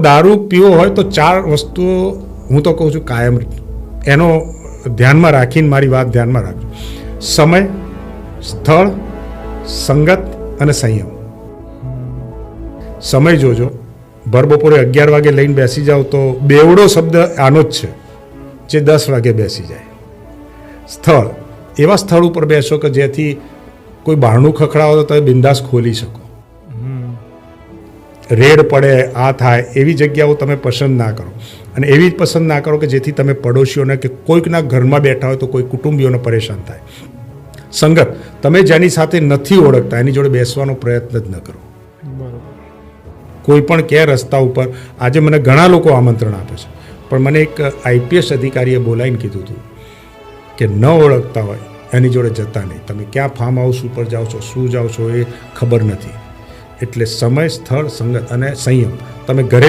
દારૂ પીવો હોય તો 4 વસ્તુઓ હું તો કહું છું કાયમ એનો ધ્યાનમાં રાખીને મારી વાત ધ્યાનમાં રાખજો. સમય, સ્થળ, સંગત અને સંયમ. સમય જોજો, ભર બપોરે 11 વાગે લઈને બેસી જાઓ તો બેવડો શબ્દ આનો જ છે જે 10 વાગે બેસી જાય. સ્થળ, એવા સ્થળ ઉપર બેસો કે જેથી કોઈ બહારનું ખખડાવો તો તમે બિંદાસ ખોલી શકો. રેડ પડે આ થાય એવી જગ્યાઓ તમે પસંદ ના કરો. અને એવી જ પસંદ ના કરો કે જેથી તમે પડોશીઓને કે કોઈકના ઘરમાં બેઠા હોય તો કોઈ કુટુંબીઓને પરેશાન થાય. સંગત, તમે જેની સાથે નથી ઓળખતા એની જોડે બેસવાનો પ્રયત્ન જ ન કરો. કોઈ પણ કે રસ્તા ઉપર આજે મને ઘણા લોકો આમંત્રણ આપે છે, પણ મને એક IPS અધિકારીએ બોલાવીને કીધું હતું કે ન ઓળખતા હોય એની જોડે જતા નહીં. તમે ક્યાં ફાર્મ હાઉસ ઉપર જાઓ છો, શું જાઓ છો એ ખબર નથી. એટલે સમય, સ્થળ, સંગત અને સંયમ તમે ઘરે